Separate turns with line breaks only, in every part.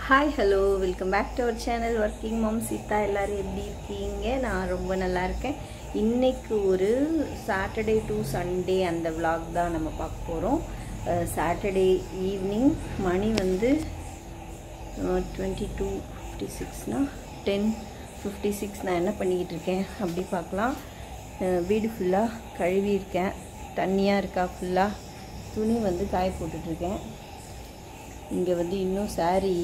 Hi hello welcome back to our channel working mom Sita. எல்லோரும் எப்படி இருக்கீங்க? நான் ரொம்ப நல்லா இருக்கேன். இன்றைக்கு ஒரு சாட்டர்டே டு சண்டே அந்த விலாக் தான் நம்ம பார்க்க போகிறோம். சாட்டர்டே ஈவினிங் மணி வந்து 22:56னா 10:56. நான் என்ன பண்ணிக்கிட்டு இருக்கேன் அப்படி பார்க்கலாம். வீடு ஃபுல்லாக கழுவியிருக்கேன், தண்ணியாக இருக்கா ஃபுல்லாக. துணி வந்து காய போட்டுட்ருக்கேன். இங்கே வந்து இன்னும் saree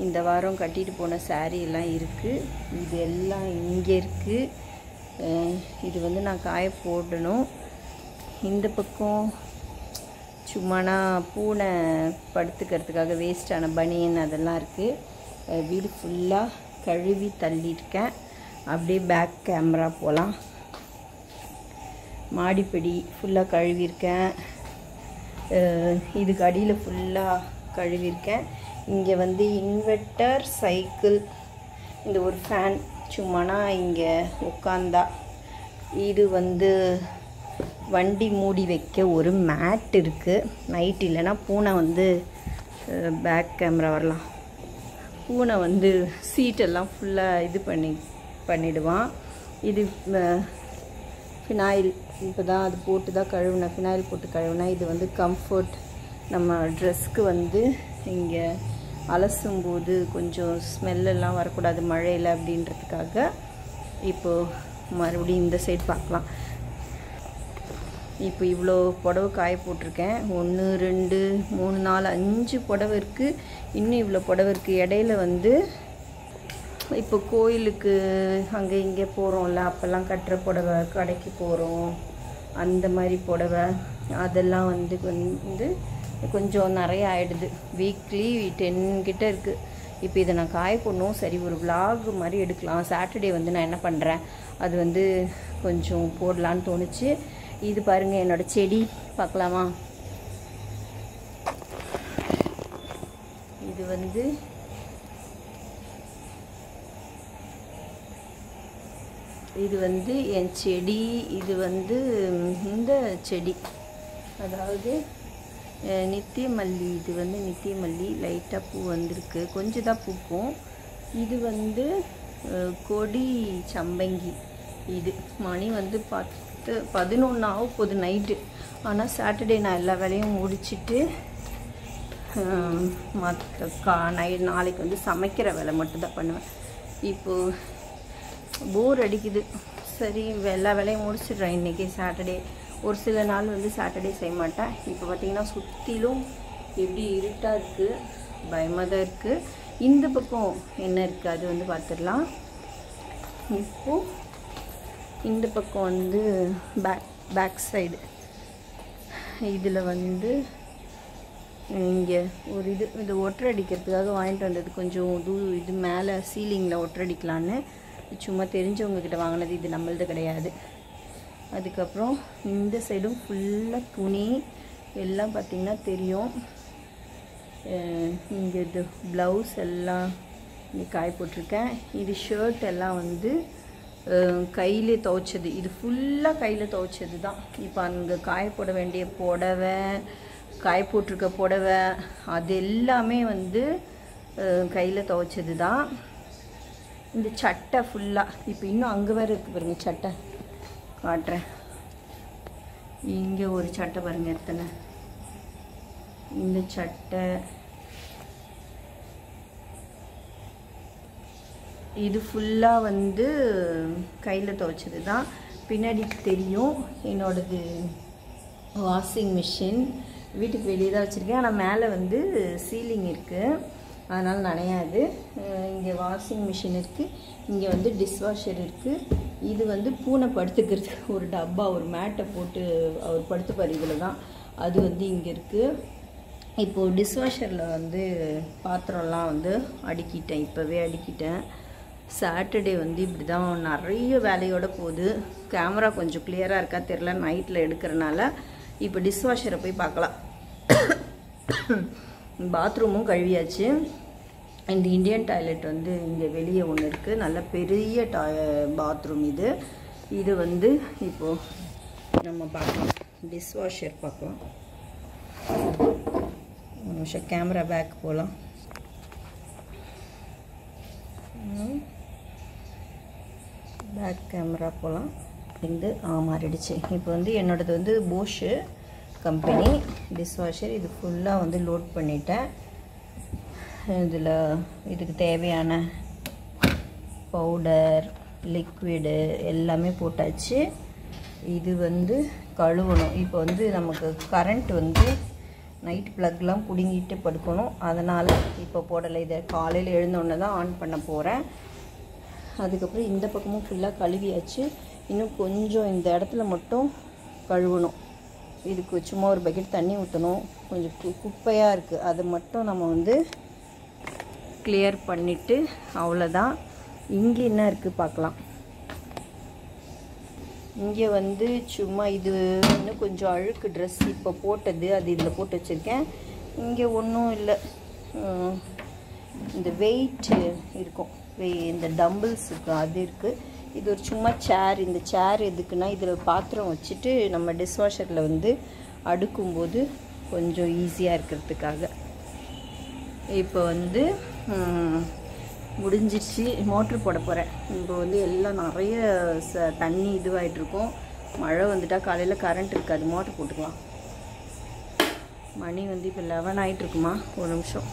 இந்த வாரம் கட்டிட்டு போன saree எல்லாம் இருக்குது. இது எல்லாம் இங்கே இருக்குது. இது வந்து நான் காய போடணும். இந்த பக்கம் சும்மானா பூனை படுத்துக்கிறதுக்காக வேஸ்டான பனியன் அதெல்லாம் இருக்குது. வீடு ஃபுல்லாக கழுவி தள்ளியிருக்கேன். அப்படியே பேக் கேமரா போகலாம். மாடிப்படி ஃபுல்லாக கழுவியிருக்கேன். இதுக்கு அடியில் ஃபுல்லாக கழுவியிருக்கேன். இங்கே வந்து இன்வெர்ட்டர் சைக்கிள், இந்த ஒரு ஃபேன் சும்மானா இங்கே உட்காந்தா. இது வந்து வண்டி மூடி வைக்க ஒரு மேட் இருக்குது. நைட் இல்லைன்னா பூனை வந்து பேக் கேமரா வரலாம். பூனை வந்து சீட்டெல்லாம் ஃபுல்லாக இது பண்ணிடுவான். இது ஃபினாயில் இப்போ தான் அது போட்டு தான் கழுவினேன். ஃபினாயில் போட்டு கழுவினேன். இது வந்து கம்ஃபர்ட். நம்ம ட்ரெஸ்க்கு வந்து இங்கே அலசும்போது கொஞ்சம் ஸ்மெல்லெல்லாம் வரக்கூடாது மழையில் அப்படின்றதுக்காக. இப்போது மறுபடியும் இந்த சைடு பார்க்கலாம். இப்போ இவ்வளோ புடவை காய போட்டிருக்கேன். 1 2 3 4 5 புடவை இருக்குது. இன்னும் இவ்வளோ புடவை இருக்குது. இடையில வந்து இப்போ கோயிலுக்கு அங்கே இங்கே போகிறோம்ல, அப்போல்லாம் கட்டுற புடவை, கடைக்கு போகிறோம் அந்த மாதிரி புடவை அதெல்லாம் வந்து கொஞ்சம் நிறைய ஆகிடுது. வீக்லி 10 கிட்ட இருக்குது. இப்போ இதை நான் காய போடணும். சரி, ஒரு விலாக் மாதிரி எடுக்கலாம். சாட்டர்டே வந்து நான் என்ன பண்ணுறேன் அது வந்து கொஞ்சம் போடலான்னு தோணுச்சு. இது பாருங்கள், என்னோடய செடி பார்க்கலாமா? இது வந்து என் செடி. இது வந்து இந்த செடி, அதாவது நித்திய மல்லி. இது வந்து நித்திய மல்லி. லைட்டாக பூ வந்திருக்கு, கொஞ்சம் தான் பூக்கும். இது வந்து கொடி சம்பங்கி. இது மணி வந்து 11 ஆக போகுது நைட்டு. ஆனால் சாட்டர்டே நான் எல்லா வேலையும் முடிச்சுட்டு நாளைக்கு வந்து சமைக்கிற வேலை மட்டும்தான் பண்ணுவேன். இப்போது போர் அடிக்குது. சரி, எல்லா வேலையும் முடிச்சிடுறேன் இன்றைக்கி சாட்டர்டே. ஒரு சில நாள் வந்து சாட்டர்டே செய்ய மாட்டேன். இப்போ பார்த்திங்கன்னா சுற்றிலும் எப்படி இருட்டாக இருக்குது, பயமாக தான் இருக்குது. இந்த பக்கம் என்ன இருக்குது அது வந்து பார்த்துடலாம். இப்போது இந்த பக்கம் வந்து பேக் சைடு இதில் வந்து இங்கே ஒரு இது ஒற்றை அடிக்கிறதுக்காக வாங்கிட்டு வந்தது. கொஞ்சம் இது மேலே சீலிங்கில் ஒற்றை அடிக்கலான்னு சும்மா தெரிஞ்சவங்கக்கிட்ட வாங்கினது. இது நம்மளது கிடையாது. அதுக்கப்புறம் இந்த சைடும் ஃபுல்லாக துணி எல்லாம் பார்த்திங்கன்னா தெரியும். இங்கே இது ப்ளவுஸ் எல்லாம் இங்கே காய போட்டிருக்கேன். இது ஷர்ட் எல்லாம் வந்து கையிலே துவைச்சது. இது ஃபுல்லாக கையில் துவைச்சது தான். இப்போ அங்கே காய போட வேண்டிய புடவை, காய போட்டிருக்க புடவை அது எல்லாமே வந்து கையில் துவைச்சது தான். இந்த சட்டை ஃபுல்லாக இப்போ இன்னும் அங்கே வேறு இருக்குது பாருங்கள். சட்டை காட்டுறேன். இங்கே ஒரு சட்டை பாருங்கள் எத்தனை. இந்த சட்டை இது ஃபுல்லாக வந்து கையில் துவைச்சது தான். பின்னாடி தெரியும் என்னோடது வாஷிங் மிஷின். வீட்டுக்கு வெளியே தான் வச்சுருக்கேன். ஆனால் மேலே வந்து சீலிங் இருக்குது, அதனால் நனையாது. இங்கே வாஷிங் மிஷின் இருக்குது. இங்கே வந்து டிஷ்வாஷர் இருக்குது. இது வந்து பூனை படுத்துக்கிறது ஒரு டப்பா, ஒரு மேட்டை போட்டு அவர் படுத்துப்பார். இதில் தான் அது வந்து இங்கே இருக்குது. இப்போது டிஷ்வாஷரில் வந்து பாத்திரம்லாம் வந்து அடுக்கிட்டேன். இப்போவே அடுக்கிட்டேன். சாட்டர்டே வந்து இப்படி தான் நிறைய வேலையோடு போகுது. கேமரா கொஞ்சம் கிளியராக இருக்கா தெரில, நைட்டில் எடுக்கிறனால. இப்போ டிஷ்வாஷரை போய் பார்க்கலாம். பாத்ரூமும் கழுவியாச்சு. இந்த இந்தியன் டாய்லெட் வந்து இங்கே வெளியே ஒன்று இருக்குது. நல்ல பெரிய பாத்ரூம் இது. இது வந்து இப்போது நம்ம பார்க்கலாம். டிஷ்வாஷர் பார்க்கலாம். ஒரு நிமிஷம் கேமரா பேக் போகலாம். பேக் கேமரா போகலாம். இது மாறிடுச்சு. இப்போ வந்து என்னோடது வந்து போஷு கம்பெனி டிஷ்வாஷர். இது ஃபுல்லாக வந்து லோட் பண்ணிட்டேன். இதில் இதுக்கு தேவையான பவுடர், லிக்விடு எல்லாமே போட்டாச்சு. இது வந்து கழுவணும். இப்போ வந்து நமக்கு கரண்ட் வந்து நைட் ப்ளக்லாம் பிடுங்கிட்டு படுக்கணும். அதனால் இப்போ போடலை. இதை காலையில் எழுந்தோடனே தான் ஆன் பண்ண போகிறேன். அதுக்கப்புறம் இந்த பக்கமும் ஃபுல்லாக கழுவியாச்சு. இன்னும் கொஞ்சம் இந்த இடத்துல மட்டும் கழுவணும். இதுக்கு சும்மா ஒரு பக்கெட் தண்ணி ஊற்றணும். கொஞ்சம் குப்பையாக இருக்குது. அதை மட்டும் நம்ம வந்து கிளியர் பண்ணிவிட்டு அவ்வளோதான். இங்கே என்ன இருக்குது பார்க்கலாம். இங்கே வந்து சும்மா இது இன்னும் கொஞ்சம் அழுக்கு ட்ரெஸ் இப்போ போட்டது, அது இதில் போட்டு வச்சுருக்கேன். இங்கே ஒன்றும் இல்லை. இந்த வெயிட் இருக்கும், இந்த டம்பிள்ஸ் இருக்குது, அது இருக்குது. இது ஒரு சும்மா சேர். இந்த சேர் எதுக்குன்னா இதில் பாத்திரம் வச்சுட்டு நம்ம டிஷ்வாஷரில் வந்து அடுக்கும்போது கொஞ்சம் ஈஸியாக இருக்கிறதுக்காக. இப்போ வந்து முடிஞ்சிச்சு. மோட்ரு போட போகிறேன். இப்போ வந்து எல்லாம் நிறைய தண்ணி இதுவாகிட்ருக்கும். மழை வந்துட்டால் காலையில் கரண்ட் இருக்காது. மோட்ரு போட்டுக்கலாம். மணி வந்து இப்போ 11 ஆகிட்ருக்குமா? ஒரு நிமிஷம்.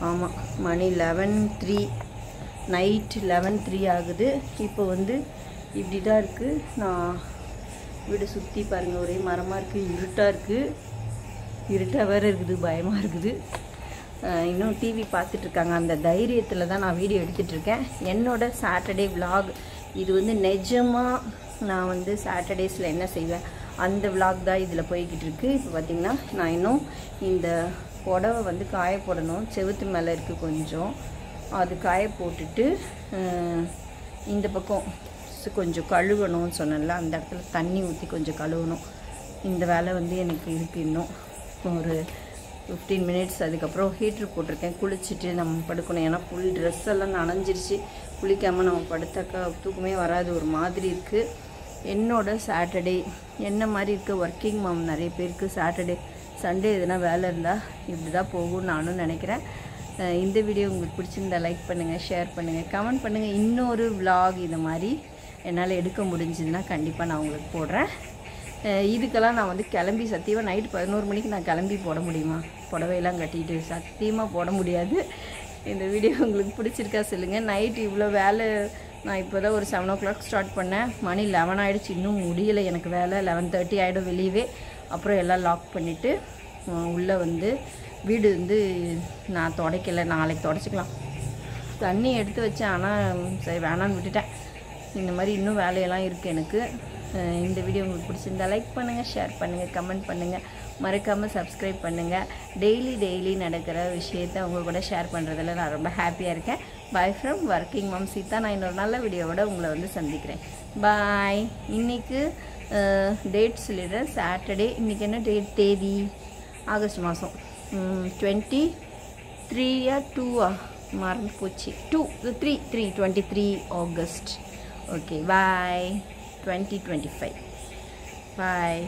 ஆமாம், மணி 11:03, நைட் 11:03 ஆகுது. இப்போ வந்து இப்படி தான் இருக்குது. நான் வீடு சுற்றி பாருங்கள், ஒரே மரமாக இருக்குது, இருட்டாக இருக்குது. இருட்டாக வேறு இருக்குது, பயமாக இருக்குது. இன்னும் டிவி பார்த்துட்ருக்காங்க. அந்த தைரியத்தில் தான் நான் வீடியோ எடுத்துகிட்ருக்கேன். என்னோடய சாட்டர்டே விலாக் இது வந்து நிஜமாக நான் வந்து சாட்டர்டேஸில் என்ன செய்வேன் அந்த விலாக் தான் இதில் போய்கிட்டு இருக்குது. இப்போ பார்த்திங்கன்னா நான் இன்னும் இந்த புடவை வந்து காய போடணும். செவுத்து மேலே இருக்குது கொஞ்சம், அது காய போட்டுட்டு இந்த பக்கம் கொஞ்சம் கழுவணும்னு சொன்னேன்ல, அந்த இடத்துல தண்ணி ஊற்றி கொஞ்சம் கழுவணும். இந்த வேலை வந்து எனக்கு இருக்குது. இன்னும் ஒரு 15 மினிட்ஸ். அதுக்கப்புறம் ஹீட்ரு போட்டிருக்கேன். குளிச்சுட்டு நம்ம படுக்கணும். ஏன்னா ஃபுல் ட்ரெஸ் எல்லாம் நனைஞ்சிருச்சு. குளிக்காமல் நம்ம படுத்தாக்கா தூக்கமே வராது, ஒரு மாதிரி இருக்குது. என்னோட சாட்டர்டே என்ன மாதிரி இருக்குது? ஒர்க்கிங் மாம் நிறைய பேருக்கு சாட்டர்டே சண்டே எதுனா வேலை இருந்தால் இப்படி தான் போகும்னு நானும் நினைக்கிறேன். இந்த வீடியோ உங்களுக்கு பிடிச்சிருந்தா லைக் பண்ணுங்கள், ஷேர் பண்ணுங்கள், கமெண்ட் பண்ணுங்கள். இன்னொரு விலாக் இது மாதிரி என்னால் எடுக்க முடிஞ்சதுன்னா கண்டிப்பாக நான் உங்களுக்கு போடுறேன். இதுக்கெல்லாம் நான் வந்து கிளம்பி சத்தியமாக நைட்டு 11 மணிக்கு நான் கிளம்பி போட முடியுமா? புடவையெல்லாம் கட்டிட்டு சத்தியமாக போட முடியாது. இந்த வீடியோ உங்களுக்கு பிடிச்சிருக்கா சொல்லுங்கள். நைட்டு இவ்வளோ வேலை. நான் இப்போ தான் ஒரு 7 o'clock ஸ்டார்ட் பண்ணேன். மணி 11 ஆகிடுச்சு. இன்னும் முடியலை எனக்கு வேலை. 11:30 ஆகிடும் வெளியவே. அப்புறம் எல்லாம் லாக் பண்ணிவிட்டு உள்ளே வந்து வீடு வந்து நான் துடைக்கலை. நாளைக்கு துடைச்சிக்கலாம். தண்ணி எடுத்து வச்சேன், ஆனால் சரி வேணான்னு விட்டுட்டேன். இந்த மாதிரி இன்னும் வேலையெல்லாம் இருக்குது எனக்கு. இந்த வீடியோ உங்களுக்கு பிடிச்சிருந்தா லைக் பண்ணுங்கள், ஷேர் பண்ணுங்கள், கமெண்ட் பண்ணுங்கள், மறக்காமல் சப்ஸ்கிரைப் பண்ணுங்கள். டெய்லி நடக்கிற விஷயத்தை உங்கள் கூட ஷேர் பண்ணுறதுல நான் ரொம்ப ஹாப்பியாக இருக்கேன். Bye from working mom Sita. நான் இன்னொரு நல்ல வீடியோவோட உங்களை வந்து சந்திக்கிறேன். பாய். இன்றைக்கு டேட் சொல்லிடுறேன். சாட்டர்டே. இன்றைக்கி என்ன டேட்? தேதி ஆகஸ்ட் மாதம் 23 2 மறந்து போச்சு. 23 ஆகஸ்ட். ஓகே, பாய். 2025. Bye.